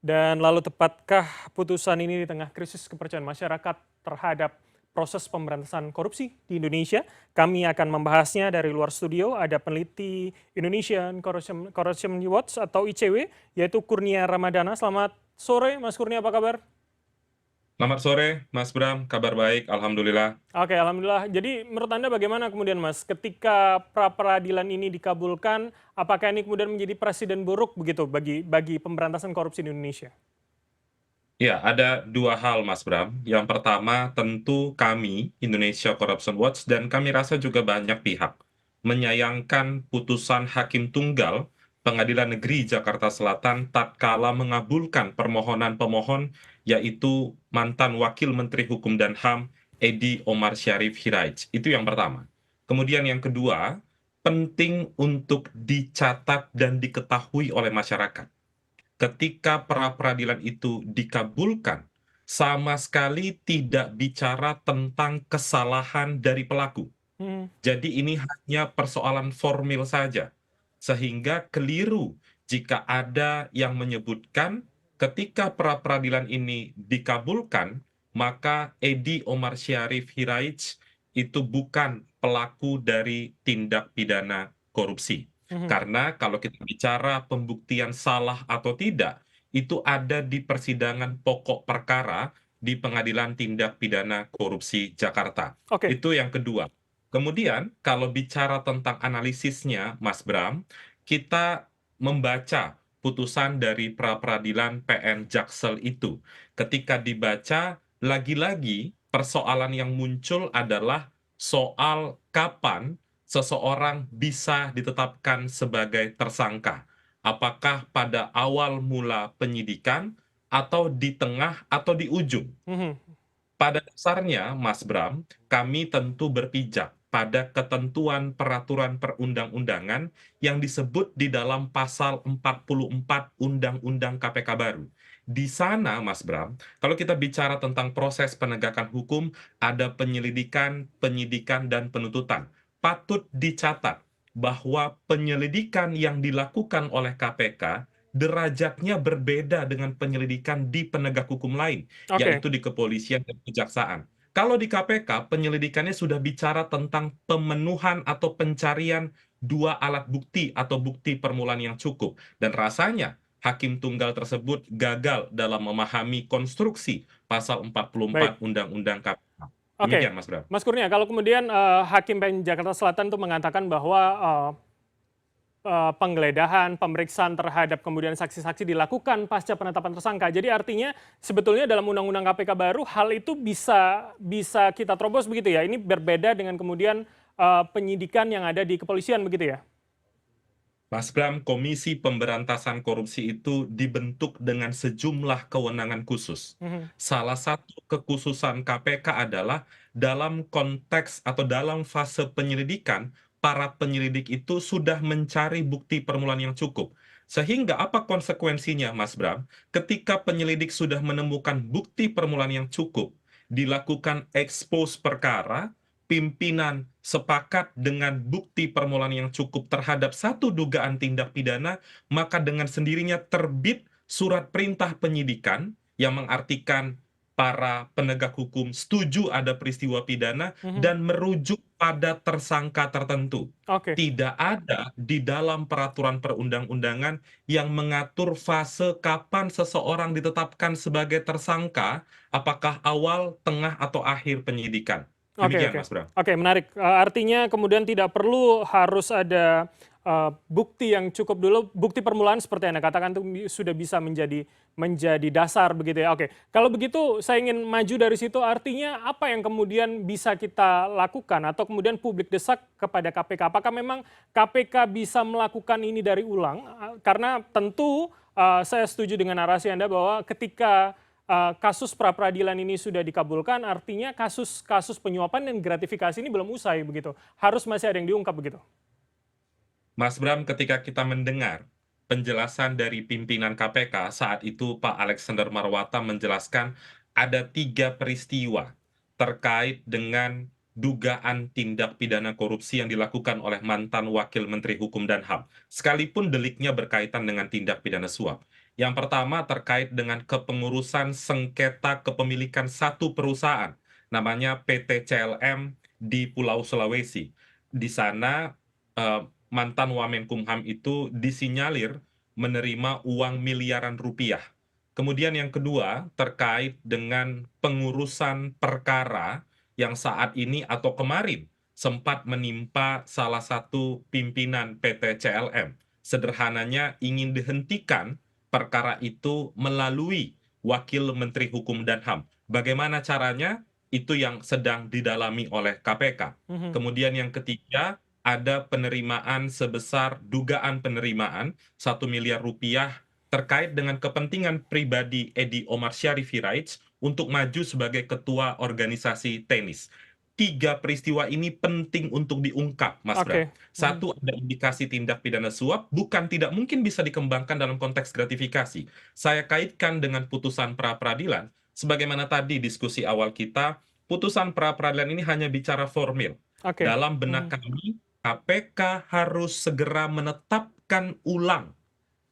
Dan lalu tepatkah putusan ini di tengah krisis kepercayaan masyarakat terhadap proses pemberantasan korupsi di Indonesia? Kami akan membahasnya dari luar studio. Ada peneliti Indonesian Corruption Watch atau ICW, yaitu Kurnia Ramadana. Selamat sore, Mas Kurnia, apa kabar? Selamat sore, Mas Bram. Kabar baik, Alhamdulillah. Oke, alhamdulillah. Jadi menurut Anda bagaimana kemudian Mas, ketika pra peradilan ini dikabulkan, apakah ini kemudian menjadi presiden buruk begitu bagi pemberantasan korupsi di Indonesia? Ya, ada dua hal, Mas Bram. Yang pertama, tentu kami, Indonesia Corruption Watch, dan kami rasa juga banyak pihak, menyayangkan putusan Hakim Tunggal Pengadilan Negeri Jakarta Selatan tatkala mengabulkan permohonan pemohon, yaitu mantan Wakil Menteri Hukum dan HAM, Edi Omar Syarif Hiraij. Itu yang pertama. Kemudian yang kedua, penting untuk dicatat dan diketahui oleh masyarakat ketika pra-peradilan itu dikabulkan, sama sekali tidak bicara tentang kesalahan dari pelaku. Hmm, Jadi ini hanya persoalan formil saja. Sehingga keliru jika ada yang menyebutkan ketika pra-peradilan ini dikabulkan, maka Edi Omar Syarif Hiraij itu bukan pelaku dari tindak pidana korupsi. mhm. Karena kalau kita bicara pembuktian salah atau tidak, itu ada di persidangan pokok perkara di Pengadilan Tindak Pidana Korupsi Jakarta. Oke. Itu yang kedua. Kemudian, kalau bicara tentang analisisnya, Mas Bram, kita membaca putusan dari pra-peradilan PN Jaksel itu. Ketika dibaca, lagi-lagi persoalan yang muncul adalah soal kapan seseorang bisa ditetapkan sebagai tersangka. Apakah pada awal mula penyidikan, atau di tengah, atau di ujung? Mhm. Pada dasarnya, Mas Bram, kami tentu berpijak pada ketentuan peraturan perundang-undangan yang disebut di dalam pasal 44 Undang-Undang KPK baru. Di sana, Mas Bram, kalau kita bicara tentang proses penegakan hukum, ada penyelidikan, penyidikan, dan penuntutan. Patut dicatat bahwa penyelidikan yang dilakukan oleh KPK derajatnya berbeda dengan penyelidikan di penegak hukum lain, Oke. yaitu di kepolisian dan kejaksaan. Kalau di KPK, penyelidikannya sudah bicara tentang pemenuhan atau pencarian dua alat bukti atau bukti permulaan yang cukup. Dan rasanya Hakim Tunggal tersebut gagal dalam memahami konstruksi pasal Baik. 44 Undang-Undang KPK. Oke. Demikian, Mas Bram. Mas Kurnia, kalau kemudian, Hakim PN Jakarta Selatan tuh mengatakan bahwa, penggeledahan, pemeriksaan terhadap kemudian saksi-saksi dilakukan pasca penetapan tersangka. Jadi artinya sebetulnya dalam Undang-Undang KPK baru hal itu bisa bisa kita terobos begitu ya? Ini berbeda dengan kemudian, penyidikan yang ada di kepolisian begitu ya? Mas Bram, Komisi Pemberantasan Korupsi itu dibentuk dengan sejumlah kewenangan khusus. Mhm. Salah satu kekhususan KPK adalah dalam konteks atau dalam fase penyelidikan, para penyelidik itu sudah mencari bukti permulaan yang cukup. Sehingga apa konsekuensinya, Mas Bram? Ketika penyelidik sudah menemukan bukti permulaan yang cukup, dilakukan ekspos perkara, pimpinan sepakat dengan bukti permulaan yang cukup terhadap satu dugaan tindak pidana, maka dengan sendirinya terbit surat perintah penyidikan yang mengartikan para penegak hukum setuju ada peristiwa pidana Mhm. dan merujuk pada tersangka tertentu. Oke. Tidak ada di dalam peraturan perundang-undangan yang mengatur fase kapan seseorang ditetapkan sebagai tersangka, apakah awal, tengah, atau akhir penyidikan. Oke, Demikian, oke. Mas Bram. Oke, menarik. Artinya kemudian tidak perlu harus ada, bukti yang cukup dulu, bukti permulaan seperti yang Anda katakan itu sudah bisa menjadi dasar begitu ya. Oke, kalau begitu saya ingin maju dari situ, artinya apa yang kemudian bisa kita lakukan atau kemudian publik desak kepada KPK? Apakah memang KPK bisa melakukan ini dari ulang? Karena tentu, saya setuju dengan narasi Anda bahwa ketika kasus pra-peradilan ini sudah dikabulkan, artinya kasus-kasus penyuapan dan gratifikasi ini belum usai begitu. Harus masih ada yang diungkap begitu. Mas Bram, ketika kita mendengar penjelasan dari pimpinan KPK, saat itu Pak Alexander Marwata menjelaskan ada tiga peristiwa terkait dengan dugaan tindak pidana korupsi yang dilakukan oleh mantan Wakil Menteri Hukum dan HAM, sekalipun deliknya berkaitan dengan tindak pidana suap. Yang pertama terkait dengan kepengurusan sengketa kepemilikan satu perusahaan, namanya PT CLM di Pulau Sulawesi. Di sana mantan Wamenkumham itu disinyalir menerima uang miliaran rupiah. Kemudian yang kedua terkait dengan pengurusan perkara yang saat ini atau kemarin sempat menimpa salah satu pimpinan PT CLM. Sederhananya ingin dihentikan perkara itu melalui Wakil Menteri Hukum dan HAM. Bagaimana caranya? Itu yang sedang didalami oleh KPK. Mhm. Kemudian yang ketiga, ada penerimaan sebesar dugaan penerimaan 1 miliar rupiah terkait dengan kepentingan pribadi Edi Omar Syarif Hiraij untuk maju sebagai ketua organisasi tenis. Tiga peristiwa ini penting untuk diungkap, Mas Bram. Oke. Mhm. Satu, ada indikasi tindak pidana suap, bukan tidak mungkin bisa dikembangkan dalam konteks gratifikasi. Saya kaitkan dengan putusan pra-peradilan, sebagaimana tadi diskusi awal kita, putusan pra-peradilan ini hanya bicara formil. Oke. Dalam benak Mhm. kami, KPK harus segera menetapkan ulang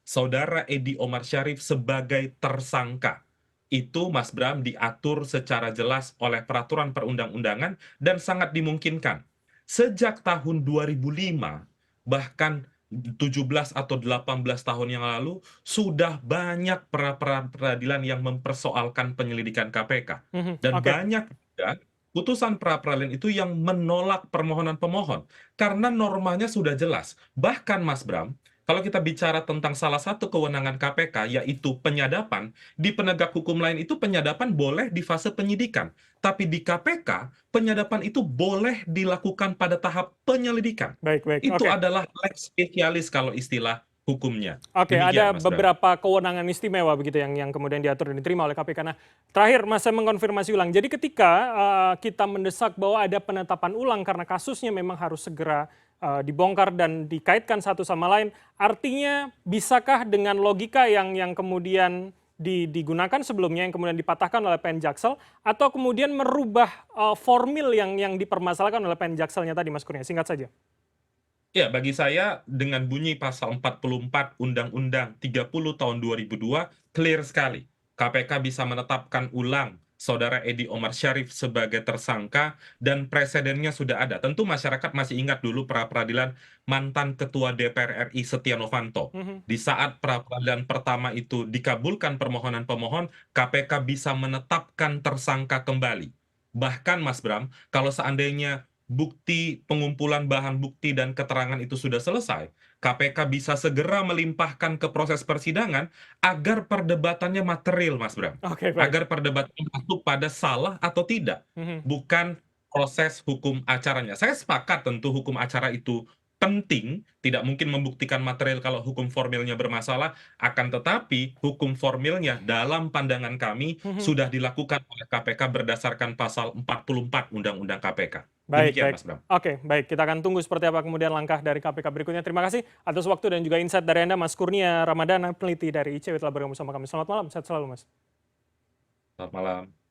Saudara Edi Omar Syarif sebagai tersangka. Itu, Mas Bram, diatur secara jelas oleh peraturan perundang-undangan dan sangat dimungkinkan. Sejak tahun 2005, bahkan 17 atau 18 tahun yang lalu, sudah banyak pra-peradilan yang mempersoalkan penyelidikan KPK. Mhm. Dan Oke. banyak juga putusan pra-peradilan itu yang menolak permohonan pemohon. Karena normanya sudah jelas. Bahkan, Mas Bram, kalau kita bicara tentang salah satu kewenangan KPK, yaitu penyadapan, di penegak hukum lain itu penyadapan boleh di fase penyidikan. Tapi di KPK, penyadapan itu boleh dilakukan pada tahap penyelidikan. Baik, baik. Itu Oke. adalah lex specialis kalau istilah hukumnya. Oke, Demikian, ada Mas Bram. beberapa kewenangan istimewa begitu yang kemudian diatur dan diterima oleh KPK. Nah, terakhir Mas saya mengkonfirmasi ulang. Jadi ketika kita mendesak bahwa ada penetapan ulang karena kasusnya memang harus segera dibongkar dan dikaitkan satu sama lain, artinya bisakah dengan logika yang kemudian digunakan sebelumnya yang kemudian dipatahkan oleh PN Jaksel atau kemudian merubah formil yang dipermasalahkan oleh PN Jakselnya tadi Mas Kurnia? Singkat saja. Ya, bagi saya dengan bunyi pasal 44 Undang-Undang 30 tahun 2002 clear sekali. KPK bisa menetapkan ulang Saudara Edi Omar Syarif sebagai tersangka dan presidennya sudah ada. Tentu masyarakat masih ingat dulu pra-peradilan mantan Ketua DPR RI Setia Novanto. Mhm. Di saat pra-peradilan pertama itu dikabulkan permohonan pemohon, KPK bisa menetapkan tersangka kembali. Bahkan Mas Bram, kalau seandainya bukti pengumpulan bahan bukti dan keterangan itu sudah selesai, KPK bisa segera melimpahkan ke proses persidangan agar perdebatannya material, Mas Bram. Oke, baik. Agar perdebatannya masuk pada salah atau tidak, Mhm. bukan proses hukum acaranya. Saya sepakat tentu hukum acara itu penting, tidak mungkin membuktikan material kalau hukum formilnya bermasalah, akan tetapi hukum formilnya dalam pandangan kami Mhm. sudah dilakukan oleh KPK berdasarkan pasal 44 Undang-Undang KPK. Baik, Demikian, baik. Mas Bram. Oke, baik. Kita akan tunggu seperti apa kemudian langkah dari KPK berikutnya. Terima kasih atas waktu dan juga insight dari Anda, Mas Kurnia Ramadana, peneliti dari ICW telah bergabung bersama kami. Selamat malam, sehat selalu, Mas. Selamat malam.